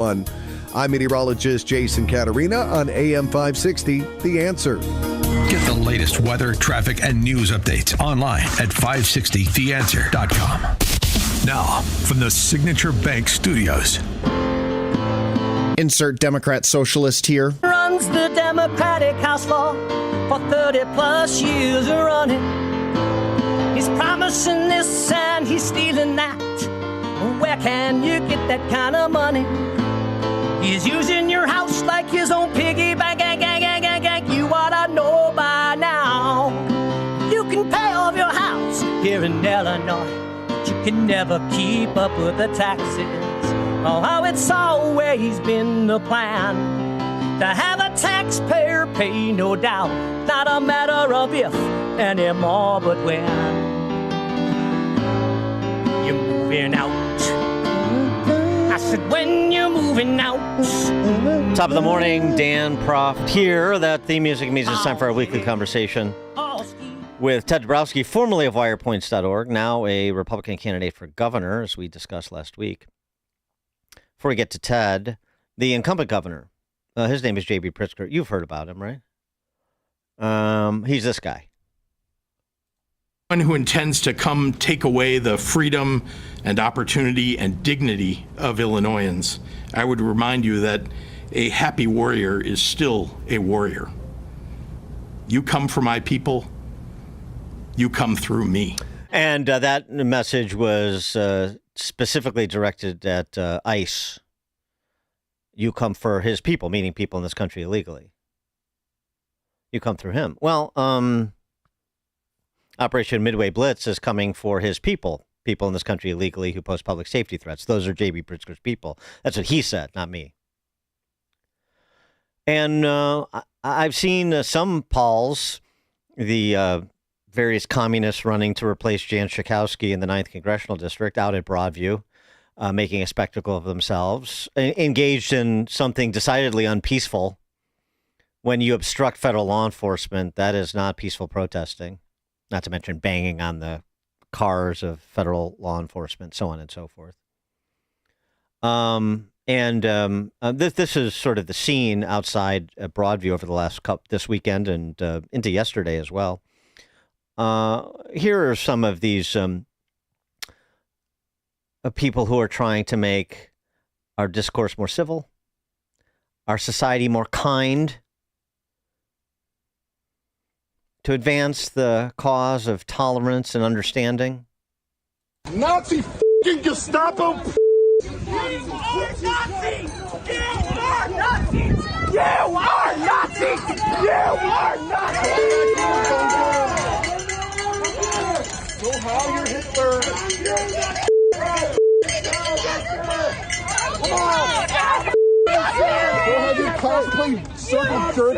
I'm meteorologist Jason Caterina on AM 560, The Answer. Get the latest weather, traffic, and news updates online at 560theanswer.com. Now, from the Signature Bank Studios. Insert Democrat socialist here. Runs the Democratic House floor for 30 plus years running. He's promising this and he's stealing that. Where can you get that kind of money? He's using your house like his own piggy bank. You ought to know by now. You can pay off your house here in Illinois, but you can never keep up with the taxes. Oh, how it's always been the plan to have a taxpayer pay, no doubt. Not a matter of if anymore, but when. You're moving out. I said, when you're moving out. Top of the morning, Dan Proft here. That theme music means it's time for our weekly conversation with Ted Dabrowski, formerly of wirepoints.org, now a Republican candidate for governor, as we discussed last week. Before we get to Ted, the incumbent governor, his name is J.B. Pritzker. You've heard about him, right? He's this guy. One who intends to come take away the freedom and opportunity and dignity of Illinoisans. I would remind you that a happy warrior is still a warrior. You come for my people, you come through me. And that message was specifically directed at ICE. You come for his people, meaning people in this country illegally. You come through him. Well, Operation Midway Blitz is coming for his people in this country illegally who pose public safety threats. Those are J.B. Pritzker's people. That's what he said, not me. And I've seen some polls, the various communists running to replace Jan Schakowsky in the 9th Congressional District out at Broadview, making a spectacle of themselves, engaged in something decidedly unpeaceful. When you obstruct federal law enforcement, that is not peaceful protesting, not to mention banging on the cars of federal law enforcement, so on and so forth. This is sort of the scene outside Broadview over the last this weekend and into yesterday as well. Here are some of these people who are trying to make our discourse more civil, our society more kind, to advance the cause of tolerance and understanding. Nazi f***ing Gestapo. You are Nazis! You are Nazis! You are Nazis! You are Nazis! Go Heil Hitler! Come on! Go ahead and cosplay circle jerk.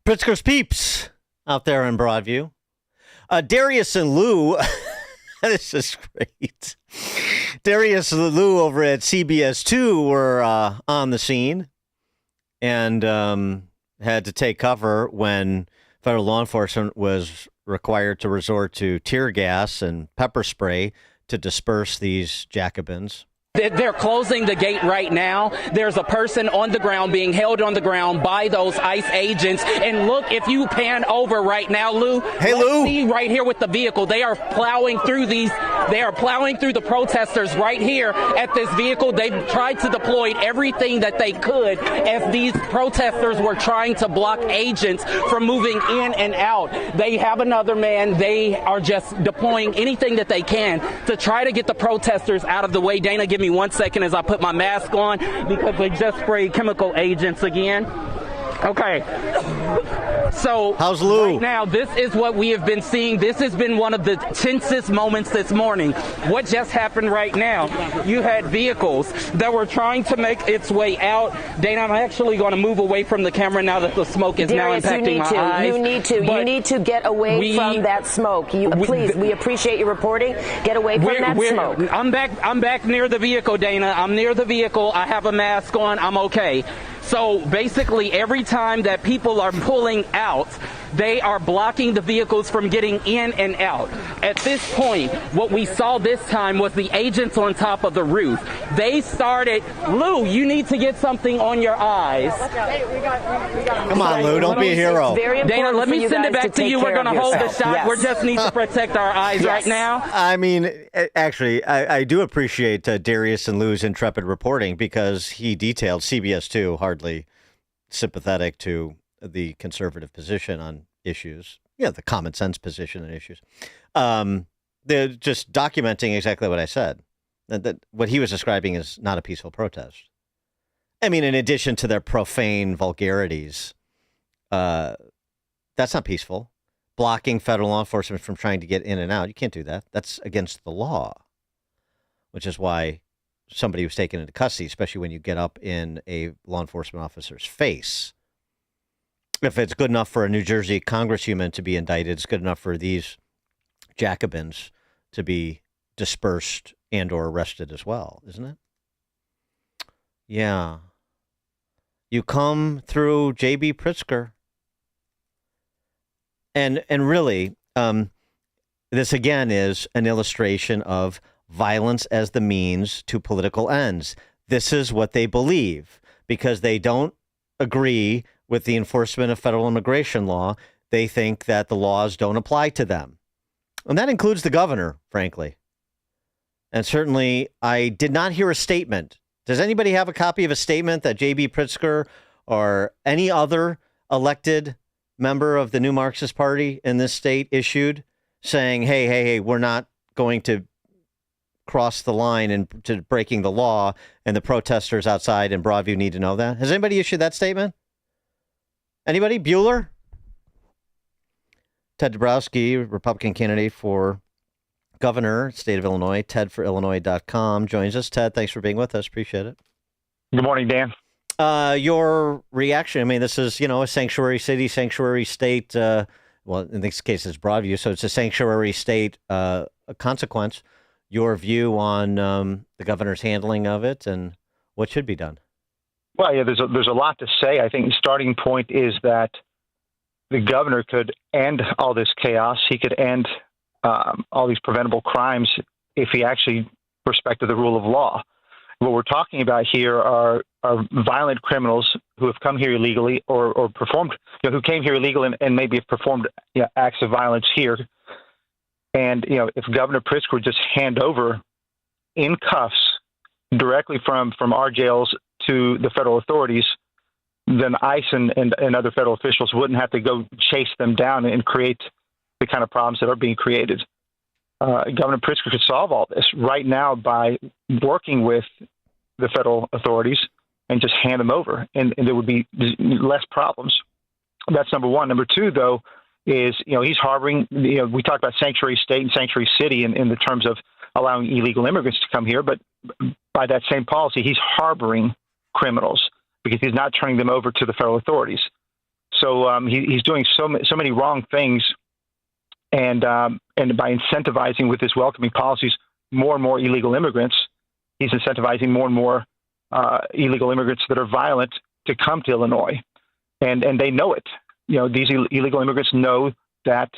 Pritzker's peeps out there in Broadview. Darius and Lou, this is great. Darius and Lou over at CBS2 were on the scene and had to take cover when federal law enforcement was required to resort to tear gas and pepper spray to disperse these Jacobins. They're closing the gate right now. There's a person on the ground being held on the ground by those ICE agents. And look, if you pan over right now, Lou. Hey, Lou. See right here with the vehicle. They are plowing through these. They are plowing through the protesters right here at this vehicle. They've tried to deploy everything that they could as these protesters were trying to block agents from moving in and out. They have another man. They are just deploying anything that they can to try to get the protesters out of the way. Dana, give me 1 second as I put my mask on because they just sprayed chemical agents again. Okay. So how's Lou? Right now, this is what we have been seeing. This has been one of the tensest moments this morning. What just happened right now? You had vehicles that were trying to make its way out. Dana, I'm actually going to move away from the camera now that the smoke is Darius, now impacting my eyes. You need to get away from that smoke. Please, we appreciate you reporting. Get away from that smoke. I'm back near the vehicle, Dana. I'm near the vehicle. I have a mask on. I'm okay. So basically, every time that people are pulling out, They are blocking the vehicles from getting in and out. At this point, what we saw this time was the agents on top of the roof. They started, Lou, you need to get something on your eyes. Come on, Lou, don't be a hero. Dana, let me send it back to you. We're going to hold the shot. Yes. We just need to protect our eyes right now. I mean, actually, I do appreciate Darius and Lou's intrepid reporting because he detailed CBS 2 hardly sympathetic to the conservative position on issues. Yeah, the common sense position on issues. They're just documenting exactly what I said. That what he was describing is not a peaceful protest. I mean, in addition to their profane vulgarities, that's not peaceful. Blocking federal law enforcement from trying to get in and out. You can't do that. That's against the law, which is why somebody was taken into custody, especially when you get up in a law enforcement officer's face. If it's good enough for a New Jersey congresswoman to be indicted, it's good enough for these Jacobins to be dispersed and or arrested as well, isn't it? Yeah. You come through J.B. Pritzker. And really, this again is an illustration of violence as the means to political ends. This is what they believe because they don't agree with the enforcement of federal immigration law. They think that the laws don't apply to them. And that includes the governor, frankly. And certainly, I did not hear a statement. Does anybody have a copy of a statement that J.B. Pritzker or any other elected member of the New Marxist Party in this state issued saying, hey, we're not going to cross the line into breaking the law, and the protesters outside in Broadview need to know that? Has anybody issued that statement? Anybody? Bueller? Ted Dabrowski, Republican candidate for governor, state of Illinois, tedforillinois.com, joins us. Ted, thanks for being with us. Appreciate it. Good morning, Dan. Your reaction, I mean, this is, a sanctuary city, sanctuary state. Well, in this case, it's Broadview, so it's a sanctuary state consequence. Your view on the governor's handling of it and what should be done? Well, yeah, there's a lot to say. I think the starting point is that the governor could end all this chaos. He could end all these preventable crimes if he actually respected the rule of law. What we're talking about here are violent criminals who have come here illegally or performed, who came here illegal and maybe have performed acts of violence here. And, if Governor Pritzker would just hand over in cuffs directly from our jails to the federal authorities, then ICE and other federal officials wouldn't have to go chase them down and create the kind of problems that are being created. Governor Pritzker could solve all this right now by working with the federal authorities and just hand them over, and there would be less problems. That's number one. Number two, though, is, he's harboring, we talk about sanctuary state and sanctuary city in the terms of allowing illegal immigrants to come here, but by that same policy, he's harboring criminals because he's not turning them over to the federal authorities. So he's doing so many wrong things, and by incentivizing with his welcoming policies more and more illegal immigrants, he's incentivizing more and more illegal immigrants that are violent to come to Illinois, and they know it. These illegal immigrants know that,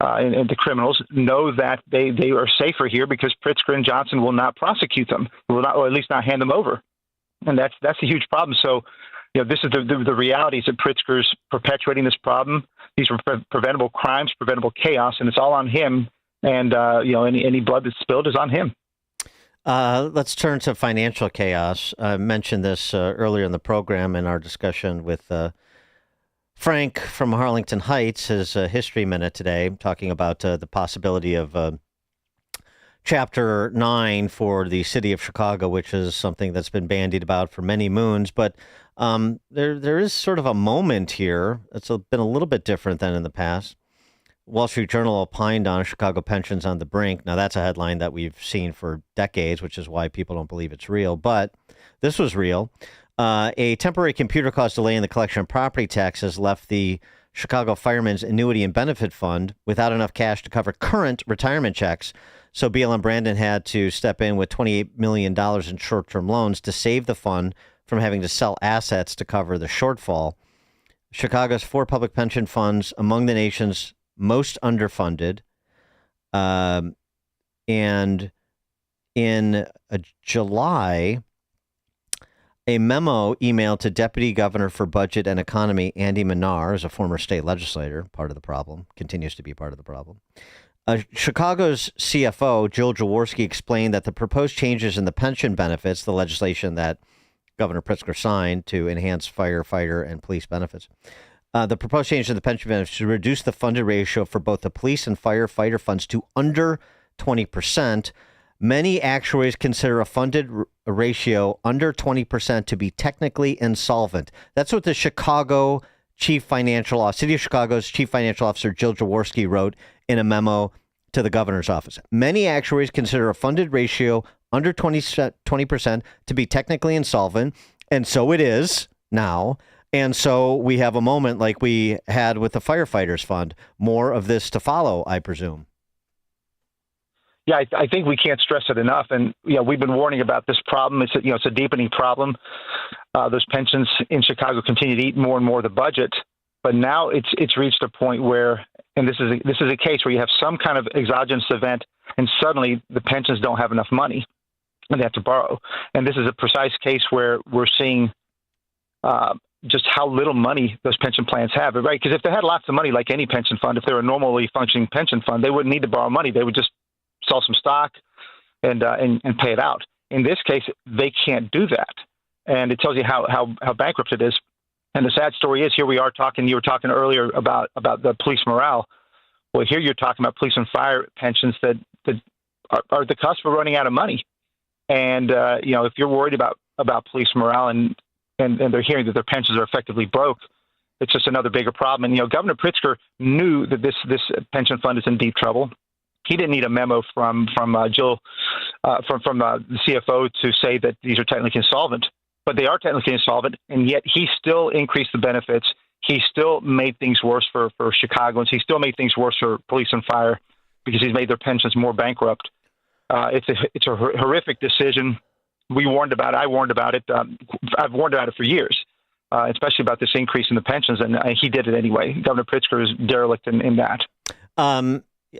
and the criminals know that they are safer here because Pritzker and Johnson will not prosecute them, will not, or at least not hand them over, and that's a huge problem. So, this is the reality is that Pritzker's perpetuating this problem. These are preventable crimes, preventable chaos, and it's all on him. And any blood that's spilled is on him. Let's turn to financial chaos. I mentioned this earlier in the program in our discussion with Frank from Harlington Heights, his History Minute today, talking about the possibility of Chapter 9 for the city of Chicago, which is something that's been bandied about for many moons. But there is sort of a moment here. It's been a little bit different than in the past. Wall Street Journal opined on Chicago pensions on the brink. Now, that's a headline that we've seen for decades, which is why people don't believe it's real. But this was real. A temporary computer-caused delay in the collection of property taxes left the Chicago Firemen's Annuity and Benefit Fund without enough cash to cover current retirement checks. So BLM Brandon had to step in with $28 million in short-term loans to save the fund from having to sell assets to cover the shortfall. Chicago's 4 public pension funds among the nation's most underfunded. And in July, a memo emailed to Deputy Governor for Budget and Economy, Andy Manar, is a former state legislator, part of the problem, continues to be part of the problem. Chicago's CFO, Jill Jaworski, explained that the proposed changes in the pension benefits, the legislation that Governor Pritzker signed to enhance firefighter and police benefits, the proposed change in the pension benefits should reduce the funded ratio for both the police and firefighter funds to under 20%. Many actuaries consider a funded ratio under 20% to be technically insolvent. That's what the Chicago City of Chicago's Chief Financial Officer, Jill Jaworski, wrote in a memo to the governor's office. Many actuaries consider a funded ratio under 20% to be technically insolvent, and so it is now. And so we have a moment like we had with the firefighters fund. More of this to follow, I presume. Yeah, I think we can't stress it enough. And we've been warning about this problem. It's a deepening problem. Those pensions in Chicago continue to eat more and more of the budget. But now it's reached a point where, and this is a case where you have some kind of exogenous event, and suddenly the pensions don't have enough money, and they have to borrow. And this is a precise case where we're seeing just how little money those pension plans have, right? Because if they had lots of money, like any pension fund, if they're a normally functioning pension fund, they wouldn't need to borrow money. They would just sell some stock and pay it out. In this case, they can't do that, and it tells you how bankrupt it is. And the sad story is, here we are talking. You were talking earlier about the police morale. Well, here you're talking about police and fire pensions that are at the cusp of running out of money. And if you're worried about police morale and they're hearing that their pensions are effectively broke, it's just another bigger problem. And Governor Pritzker knew that this pension fund is in deep trouble. He didn't need a memo from Jill, from the CFO to say that these are technically insolvent, but they are technically insolvent, and yet he still increased the benefits. He still made things worse for Chicagoans. He still made things worse for police and fire because he's made their pensions more bankrupt. It's a horrific decision. We warned about it. I warned about it. I've warned about it for years, especially about this increase in the pensions, and he did it anyway. Governor Pritzker is derelict in that.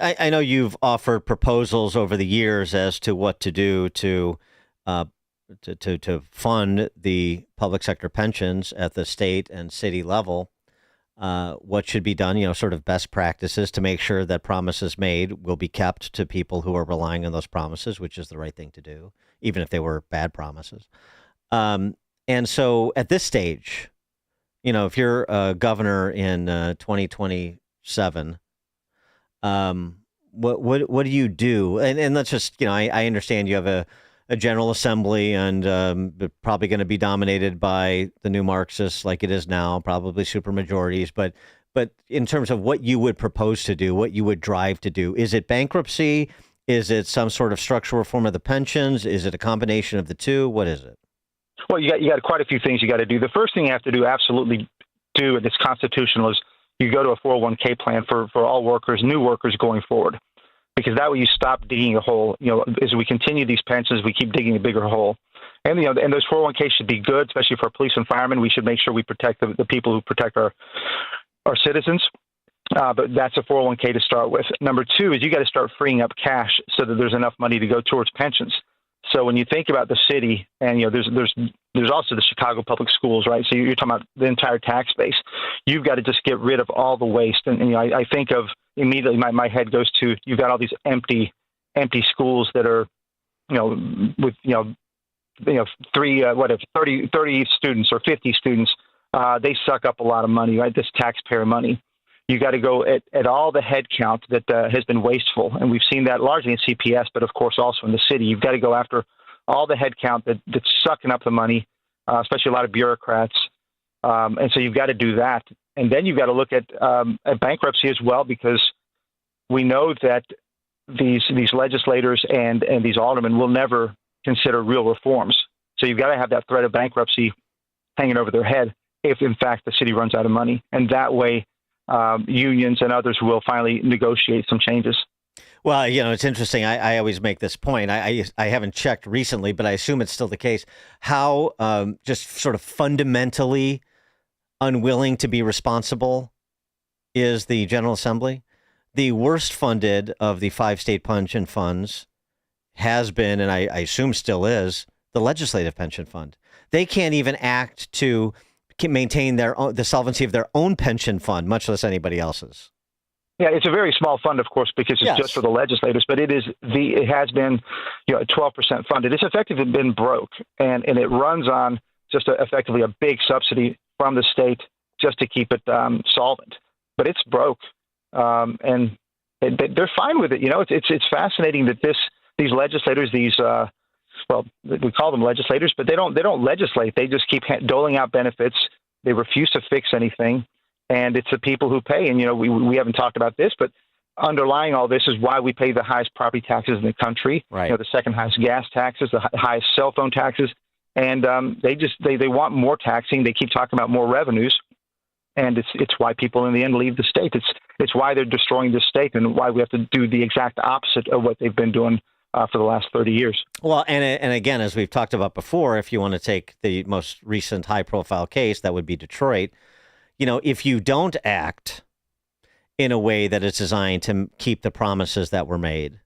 I know you've offered proposals over the years as to what to do to fund the public sector pensions at the state and city level. What should be done, sort of best practices to make sure that promises made will be kept to people who are relying on those promises, which is the right thing to do, even if they were bad promises. And so at this stage, if you're a governor in 2027, what do you do? And let's just, I understand you have a General Assembly and probably going to be dominated by the new Marxists like it is now, probably supermajorities. But in terms of what you would propose to do, what you would drive to do, is it bankruptcy? Is it some sort of structural reform of the pensions? Is it a combination of the two? What is it? Well, you got quite a few things you got to do. The first thing you have to do, absolutely do, and it's constitutional, is you go to a 401k plan for all workers, new workers going forward, because that way you stop digging a hole. As we continue these pensions, we keep digging a bigger hole. And and those 401ks should be good, especially for police and firemen. We should make sure we protect the people who protect our citizens. But that's a 401k to start with. Number two is you got to start freeing up cash so that there's enough money to go towards pensions. So when you think about the city, and there's also the Chicago public schools, right? So you're talking about the entire tax base. You've got to just get rid of all the waste. And I think of immediately my head goes to, you've got all these empty schools that are, with 30 students or 50 students. They suck up a lot of money, right? This taxpayer money. You got to go at all the head count that has been wasteful. And we've seen that largely in CPS, but of course also in the city. You've got to go after all the head count that's sucking up the money, especially a lot of bureaucrats. And so you've got to do that. And then you've got to look at bankruptcy as well, because we know that these legislators and these aldermen will never consider real reforms. So you've got to have that threat of bankruptcy hanging over their head if, in fact, the city runs out of money. And that way, unions and others will finally negotiate some changes. Well, it's interesting. I always make this point. I haven't checked recently, but I assume it's still the case. How just sort of fundamentally unwilling to be responsible is the General Assembly. The worst funded of the 5 state pension funds has been, and I assume still is, the legislative pension fund. They can't even act to maintain the solvency of their own pension fund, much less anybody else's. Yeah, it's a very small fund, of course, because it's just for the legislators. But it has been, 12% funded. It's effectively been broke, and it runs on just effectively a big subsidy from the state just to keep it solvent. But it's broke, and they're fine with it. It's fascinating that these legislators, we call them legislators, but they don't legislate. They just keep doling out benefits. They refuse to fix anything, and it's the people who pay. And we haven't talked about this, but underlying all this is why we pay the highest property taxes in the country. Right. The second highest gas taxes, the highest cell phone taxes, and they want more taxing. They keep talking about more revenues, and it's why people in the end leave the state. It's why they're destroying the state, and why we have to do the exact opposite of what they've been doing for the last 30 years. Well, and again, as we've talked about before, if you want to take the most recent high-profile case, that would be Detroit. If you don't act in a way that is designed to keep the promises that were made,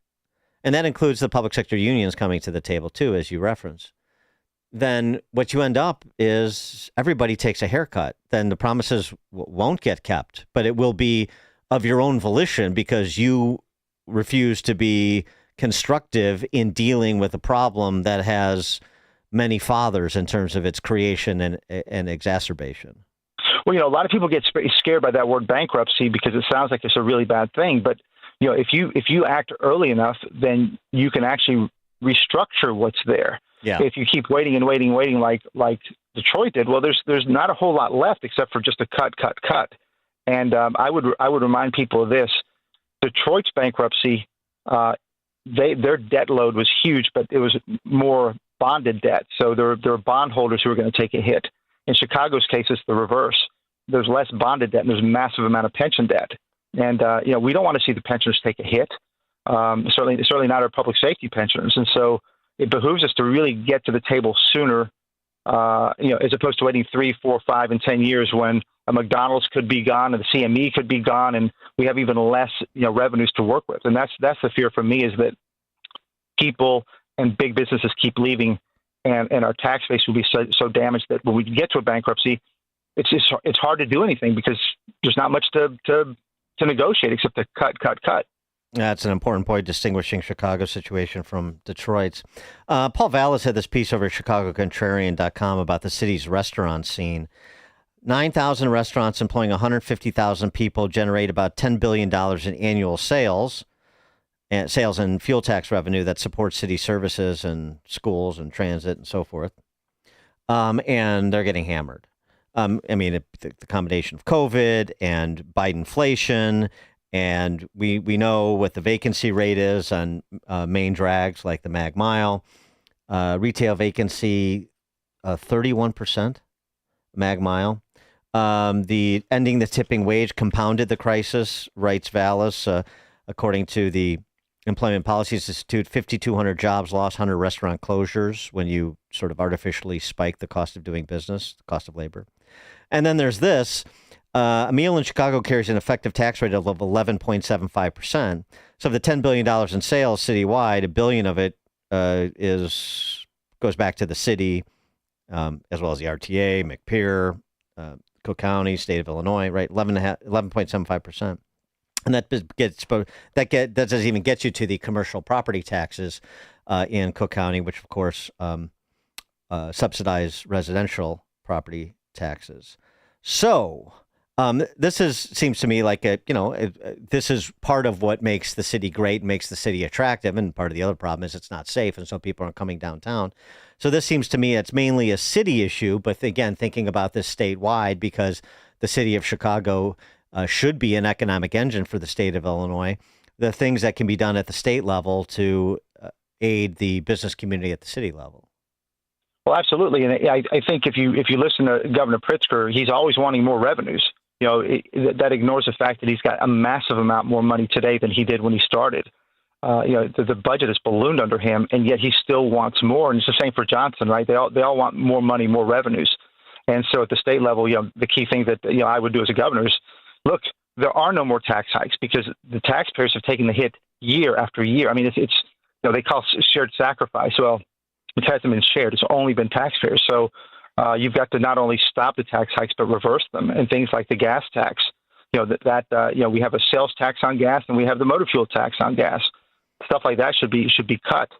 and that includes the public sector unions coming to the table too, as you reference, then what you end up is everybody takes a haircut. Then the promises won't get kept, but it will be of your own volition because you refuse to be constructive in dealing with a problem that has many fathers in terms of its creation and exacerbation. Well, a lot of people get scared by that word bankruptcy because it sounds like it's a really bad thing. But if you act early enough, then you can actually restructure what's there. Yeah. If you keep waiting and waiting like Detroit did, well, there's not a whole lot left except for just a cut. And I would remind people of this: Detroit's bankruptcy. Their debt load was huge, but it was more bonded debt. So there are bondholders who are going to take a hit. In Chicago's case, it's the reverse. There's less bonded debt, and there's a massive amount of pension debt. And we don't want to see the pensioners take a hit. Certainly not our public safety pensioners. And so it behooves us to really get to the table sooner, as opposed to waiting 3, 4, 5, and 10 years when a McDonald's could be gone and the CME could be gone, and we have even less revenues to work with. And that's the fear for me, is that people and big businesses keep leaving, and our tax base will be so damaged that when we get to a bankruptcy, it's hard to do anything because there's not much to negotiate except to cut. That's an important point, distinguishing Chicago's situation from Detroit's. Paul Vallis had this piece over at ChicagoContrarian.com about the city's restaurant scene. 9,000 restaurants employing 150,000 people generate about $10 billion in annual sales and fuel tax revenue that supports city services and schools and transit and so forth. And they're getting hammered. The combination of COVID and Bidenflation, and we know what the vacancy rate is on main drags like the Mag Mile. Retail vacancy, 31%, Mag Mile. The ending the tipping wage compounded the crisis, writes Vallis. According to the Employment Policies Institute, 5,200 jobs lost, 100 restaurant closures when you sort of artificially spike the cost of doing business, the cost of labor. And then there's this. A meal in Chicago carries an effective tax rate of 11.75%. So of the $10 billion in sales citywide, $1 billion of it goes back to the city, as well as the RTA, McPier, Cook County, state of Illinois, right? 11.75%. And that doesn't even get you to the commercial property taxes in Cook County, which of course subsidize residential property taxes. So this seems to me like this is part of what makes the city great, makes the city attractive, and part of the other problem is it's not safe, and so people aren't coming downtown. So this seems to me it's mainly a city issue, but again, thinking about this statewide, because the city of Chicago should be an economic engine for the state of Illinois. The things that can be done at the state level to aid the business community at the city level. Well, absolutely, and I think if you listen to Governor Pritzker, he's always wanting more revenues. That ignores the fact that he's got a massive amount more money today than he did when he started. The budget has ballooned under him, and yet he still wants more. And it's the same for Johnson, right? They all want more money, more revenues. And so at the state level, the key thing that I would do as a governor is, look, there are no more tax hikes because the taxpayers have taken the hit year after year. I mean, it's they call it shared sacrifice. Well, it hasn't been shared. It's only been taxpayers. So you've got to not only stop the tax hikes, but reverse them. And things like the gas tax, we have a sales tax on gas and we have the motor fuel tax on gas. Stuff like that should be cut.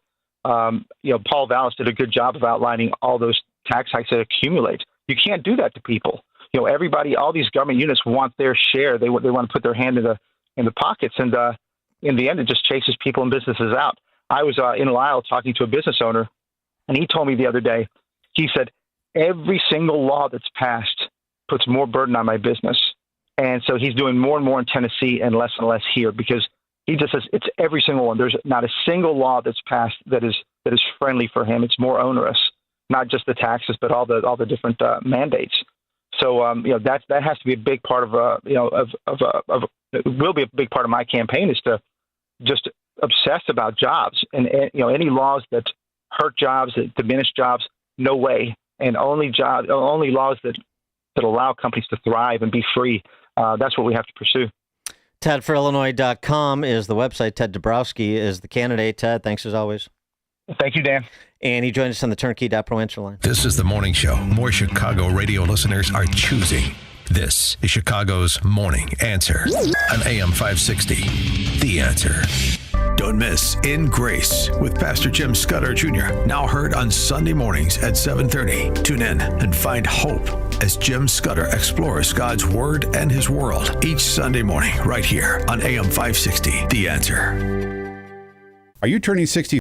Paul Vallis did a good job of outlining all those tax hikes that accumulate. You can't do that to people. Everybody, all these government units want their share. They want to put their hand in the pockets, and in the end, it just chases people and businesses out. I was in Lisle talking to a business owner, and he told me the other day. He said every single law that's passed puts more burden on my business, and so he's doing more and more in Tennessee and less here because he just says it's every single one. There's not a single law that's passed that is friendly for him. It's more onerous, not just the taxes, but all the different mandates. So that has to be a big part of it will be a big part of my campaign is to just obsess about jobs and any laws that hurt jobs, that diminish jobs, no way, and only laws that allow companies to thrive and be free. That's what we have to pursue. TedForIllinois.com is the website. Ted Dabrowski is the candidate. Ted, thanks as always. Thank you, Dan. And he joined us on the Turnkey.pro answer line. This is the morning show more Chicago radio listeners are choosing. This is Chicago's Morning Answer on AM 560. The Answer. Don't miss In Grace with Pastor Jim Scudder Jr. Now heard on Sunday mornings at 7:30. Tune in and find hope as Jim Scudder explores God's Word and His world each Sunday morning right here on AM 560. The Answer. Are you turning 60?